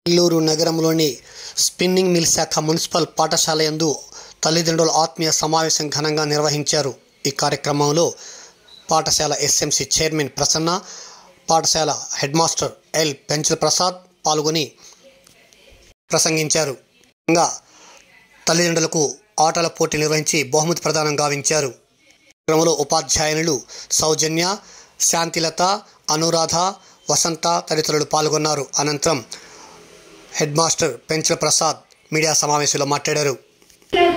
నెల్లూరు నగరంలోని spinning mill శాఖ municipal పాఠశాల యందు తల్లిదండ్రుల ఆత్మీయ సమావేశం ఘనంగా నిర్వహించారు. ఈ కార్యక్రమంలో పాఠశాల ఎస్ఎంసి చైర్మన్ ప్రసన్న, పాఠశాల head master L Penchala Prasad పాల్గొని ప్రసంగించారు. తల్లిదండ్రులకు ఆటల పోటీ నిర్వహించి బహుమతి ప్రదానం గావించారు. కార్యక్రమంలో ఉపాధ్యాయులు సౌజన్య, శాంతిలత, అనురాధ, వసంత తదితరులు పాల్గొన్నారు. అనంతరం head master Penchala Prasad media సమావేశంలో మాట్లాడారు.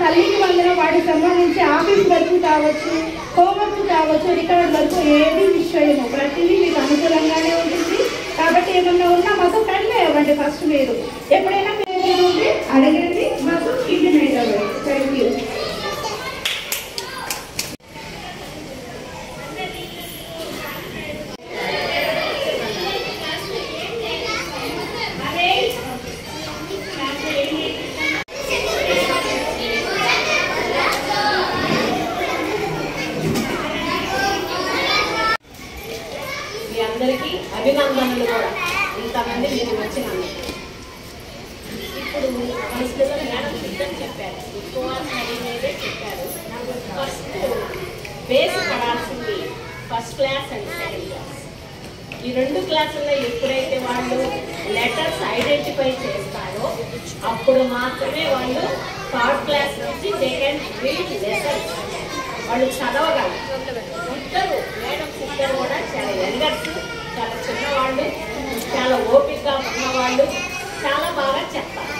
తల్లికి వందనం వాటికి సంబంధించి ఆఫీస్ వర్క్ కావచ్చు, హోంవర్క్ కావచ్చు, రికార్డ్ వర్క్ ఏది విషయము ప్రతిదీ మీకు అనుకూలంగానే ఉంటుంది. కాబట్టి ఏమన్నా ఉన్నా మాకు కన్వే అవ్వండి. ఫస్ట్ మీరు ఎప్పుడైనా మీరు అడగండి, మాకు ఇంటిమేట్ అవ్వండి. Thank you. అందరికీ అభినందనలు కూడా ఇంతమంది మీరు వచ్చినందుకు. ఇప్పుడు మన పిల్లలు మేడం సిద్ధం చెప్పారు, ఎక్కువ స్టడీ మీదే చెప్పారు. ఫస్ట్ బేస్ పడాల్సింది first class and second class. ఈ రెండు క్లాసుల్లో ఎప్పుడైతే వాళ్ళు లెటర్స్ ఐడెంటిఫై చేస్తారో అప్పుడు మాత్రమే వాళ్ళు థర్డ్ క్లాస్ నుంచి దే కెన్ రీడ్ లెసన్స్. వాళ్ళు చదవగలరు. ఇద్దరు మేడమ్స్ ఇద్దరు కూడా చాలా యంగర్స్, చాలా చిన్నవాళ్ళు, చాలా ఓపికగా ఉన్నవాళ్ళు, చాలా బాగా చెప్తారు.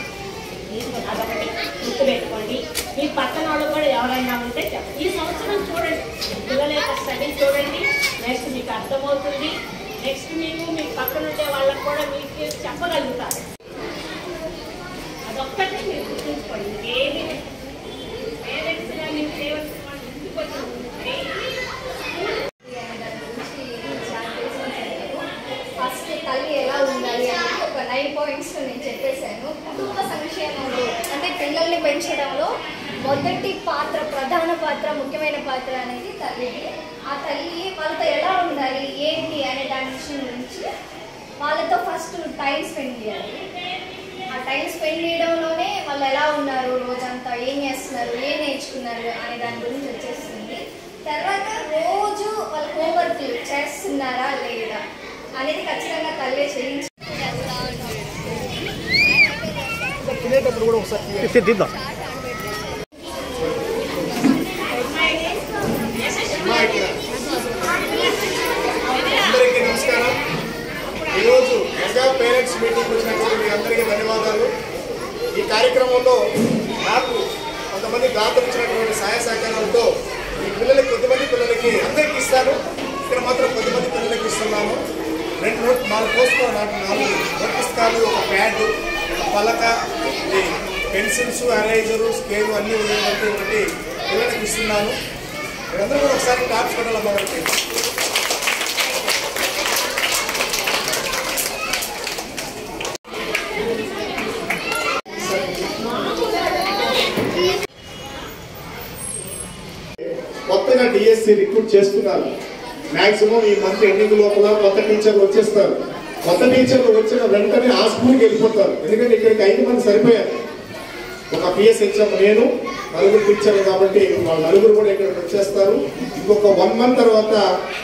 అదొకటి గుర్తుపెట్టుకోండి. మీ పక్కన వాళ్ళు కూడా ఎవరైనా ఉంటే చెప్పండి. ఈ సంవత్సరం చూడండి, పిల్లల యొక్క స్టడీ చూడండి, నెక్స్ట్ మీకు అర్థమవుతుంది. నెక్స్ట్ మీకు మీ పక్కన ఉండే వాళ్ళకు కూడా మీకు చెప్పగలుగుతారు. అదొక్కటి మీరు గుర్తుంచుకోండి. ఏది పేరెంట్స్గా మీకు చేయవలసిన వాళ్ళు ఇంటికి వచ్చి ఫస్ట్ తల్లి ఎలా ఉండాలి అని ఒక 9 పాయింట్స్ నేను చెప్పేశాను. కుటుంబ సంక్షేమంలో అంటే పిల్లల్ని పెంచడంలో మొదటి పాత్ర, ప్రధాన పాత్ర, ముఖ్యమైన పాత్ర అనేది తల్లిది. ఆ తల్లి వాళ్ళతో ఎలా ఉండాలి ఏంటి అనే దాని విషయం గురించి వాళ్ళతో ఫస్ట్ టైం స్పెండ్ చేయాలి. ఆ టైం స్పెండ్ చేయడంలోనే వాళ్ళు ఎలా ఉన్నారు, రోజంతా ఏం చేస్తున్నారు, ఏం నేర్చుకున్నారు అనే దాని గురించి వచ్చేస్తుంది. తర్వాత రోజు వాళ్ళ హోంవర్క్ చేస్తున్నారా లేదా అనేది ఖచ్చితంగా తల్లే చేయించి అందరికీ నమస్కారం. ఈరోజు మెగా పేరెంట్స్ మీటింగ్ వచ్చినటువంటి మీ అందరికీ ధన్యవాదాలు. ఈ కార్యక్రమంలో నాకు కొంతమంది దాతలు ఇచ్చినటువంటి సహాయ సహకారాలతో ఈ పిల్లలకి కొద్దిమంది పిల్లలకి అందరికీ ఇస్తాను. ఇక్కడ మాత్రం కొద్దిమంది పిల్లలకి ఇస్తున్నాము. 4 నోట్ పుస్తకాలు, ఒక ప్యాడ్, ఒక పలక, పెన్సిల్స్, ఎరేజరు, స్కేలు అన్నీ ఉండేటువంటి ఒకటి పిల్లలకి ఇస్తున్నాను. మీరందరూ కూడా ఒకసారి టాప్స్ కొట్టాలమ్మా. కొత్తగా డిఎస్సి రిక్రూట్ చేస్తున్నారు. మ్యాక్సిమం ఈ మంత్ ఎండింగ్ లోపల కొత్త టీచర్లు వచ్చేస్తారు. కొత్త టీచర్లు వచ్చిన వెంటనే ఆ స్కూల్కి వెళ్ళిపోతారు. ఎందుకంటే ఇక్కడికి 5 మంది సరిపోయారు. ఒక పిఎస్హెచ్ఎం, నేను, 4 టీచర్లు కాబట్టి వాళ్ళు 4 కూడా ఇక్కడికి వచ్చేస్తారు. ఇంకొక 1 మంత్ తర్వాత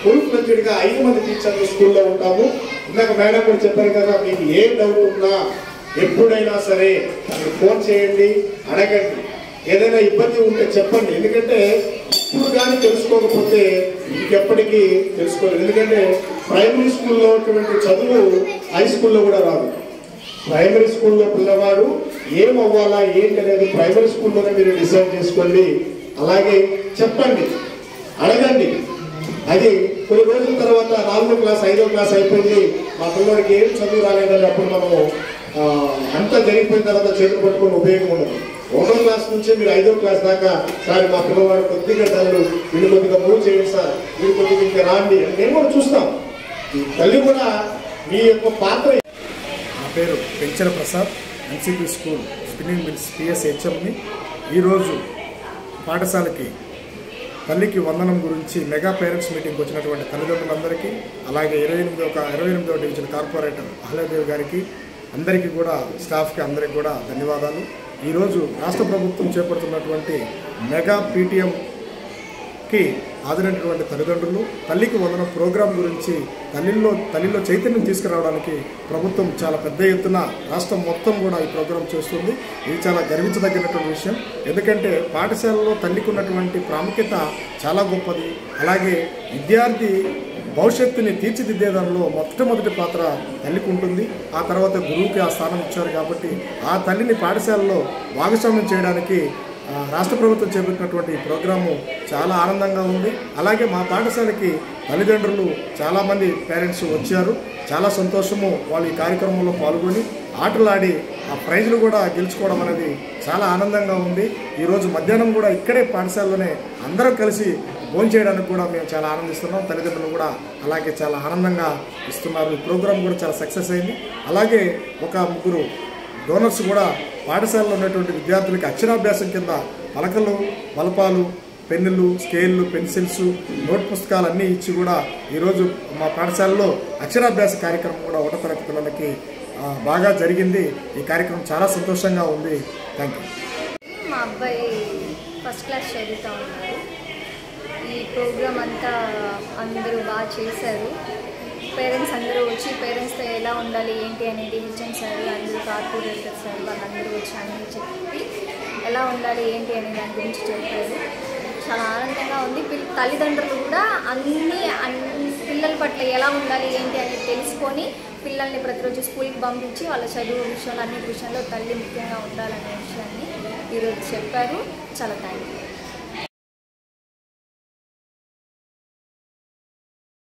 ఫుల్ ఫ్లెడ్జ్డ్గా 5 మంది టీచర్లు స్కూల్లో ఉంటాము. ఇందాక మేడం కూడా చెప్పారు కదా, మీకు ఏ డౌట్ ఉన్నా ఎప్పుడైనా సరే ఫోన్ చేయండి, అడగండి. ఏదైనా ఇబ్బంది ఉంటే చెప్పండి. ఎందుకంటే ఇప్పుడు కానీ తెలుసుకోకపోతే ఇంకెప్పటికీ తెలుసుకోలేదు. ఎందుకంటే ప్రైమరీ స్కూల్లో ఉన్నటువంటి చదువు హై స్కూల్లో కూడా రాదు. ప్రైమరీ స్కూల్లో పిల్లవాడు ఏమవ్వాలా ఏంటి అనేది ప్రైమరీ స్కూల్లోనే మీరు డిసైడ్ చేసుకోండి. అలాగే చెప్పండి, అడగండి. అది కొన్ని రోజుల తర్వాత 4వ క్లాస్ 5వ క్లాస్ అయిపోయింది, మా పిల్లవాడికి ఏం చదువు రాలేదని అప్పుడు మనము అంతా జరిగిపోయిన తర్వాత చేతులు పట్టుకుని ఉపయోగం ఉండదు. 1వ క్లాస్ నుంచి మీరు 5వ క్లాస్ దాకా సార్ మా పిల్లవాడు కొద్దిగా డల్లు, వీళ్ళు కొద్దిగా మూవ్ చేయండి సార్, వీళ్ళు కొద్దిగా ఇంకా రాండి అని మేము కూడా చూస్తాం. తల్లి కూడా మీ యొక్క పాత్ర. నా పేరు Penchala Prasad, NCP school spinning mills పిఎస్హెచ్ఎంని. ఈరోజు పాఠశాలకి తల్లికి వందనం గురించి మెగా పేరెంట్స్ మీటింగ్కి వచ్చినటువంటి తల్లిదండ్రులందరికీ, అలాగే 28వ డివిజన్ కార్పొరేటర్ అహ్లాదేవి గారికి, అందరికీ కూడా స్టాఫ్కి అందరికీ కూడా ధన్యవాదాలు. ఈరోజు రాష్ట్ర ప్రభుత్వం చేపడుతున్నటువంటి మెగా పీటీఎంకి హాజరైనటువంటి తల్లిదండ్రులు తల్లికి వందనం ప్రోగ్రాం గురించి తల్లిలో చైతన్యం తీసుకురావడానికి ప్రభుత్వం చాలా పెద్ద ఎత్తున రాష్ట్రం మొత్తం కూడా ఈ ప్రోగ్రాం చేస్తుంది. ఇది చాలా గర్వించదగినటువంటి విషయం. ఎందుకంటే పాఠశాలలో తల్లికి ఉన్నటువంటి ప్రాముఖ్యత చాలా గొప్పది. అలాగే విద్యార్థి భవిష్యత్తుని తీర్చిదిద్దేదానిలో మొట్టమొదటి పాత్ర తల్లికి ఉంటుంది. ఆ తర్వాత గురువుకి ఆ స్థానం ఇచ్చారు కాబట్టి ఆ తల్లిని పాఠశాలలో భాగస్వామ్యం చేయడానికి రాష్ట్ర ప్రభుత్వం చేపట్టినటువంటి ఈ ప్రోగ్రాము చాలా ఆనందంగా ఉంది. అలాగే మా పాఠశాలకి తల్లిదండ్రులు చాలామంది పేరెంట్స్ వచ్చారు. చాలా సంతోషము. వాళ్ళు ఈ కార్యక్రమంలో పాల్గొని ఆటలాడి ఆ ప్రైజులు కూడా గెలుచుకోవడం అనేది చాలా ఆనందంగా ఉంది. ఈరోజు మధ్యాహ్నం కూడా ఇక్కడే పాఠశాలలోనే అందరం కలిసి భోంచేయడానికి కూడా మేము చాలా ఆనందిస్తున్నాం. తల్లిదండ్రులు కూడా అలాగే చాలా ఆనందంగా ఇస్తున్నారు. ఈ ప్రోగ్రాం కూడా చాలా సక్సెస్ అయింది. అలాగే ఒక 3 డోనర్స్ కూడా పాఠశాలలో ఉన్నటువంటి విద్యార్థులకి అక్షరాభ్యాసం కింద పలకలు, బలపాలు, పెన్నులు, స్కేళ్ళు, పెన్సిల్స్, నోట్ పుస్తకాలు అన్నీ ఇచ్చి కూడా ఈరోజు మా పాఠశాలలో అక్షరాభ్యాస కార్యక్రమం కూడా 1వ తరగతి పిల్లలకి బాగా జరిగింది. ఈ కార్యక్రమం చాలా సంతోషంగా ఉంది. Thank you. మా అబ్బాయి ఫస్ట్ క్లాస్ చదువుతూ ఉన్నారు. ఈ ప్రోగ్రామ్ అంతా అందరూ బాగా చేశారు. పేరెంట్స్ అందరూ వచ్చి పేరెంట్స్తో ఎలా ఉండాలి ఏంటి అనేది హెచ్ఎం సార్, అందరూ కార్పొరేటర్ సార్ వాళ్ళందరూ వచ్చి అన్నీ చెప్పి ఎలా ఉండాలి ఏంటి అనే దాని గురించి చెప్పారు. చాలా ఆనందంగా ఉంది. తల్లిదండ్రులు కూడా పిల్లల పట్ల ఎలా ఉండాలి ఏంటి అనేది తెలుసుకొని పిల్లల్ని ప్రతిరోజు స్కూల్కి పంపించి వాళ్ళ చదువు విషయంలో అన్ని విషయంలో తల్లి ముఖ్యంగా ఉండాలనే విషయాన్ని ఈరోజు చెప్పారు. చాలా థ్యాంక్ యూ.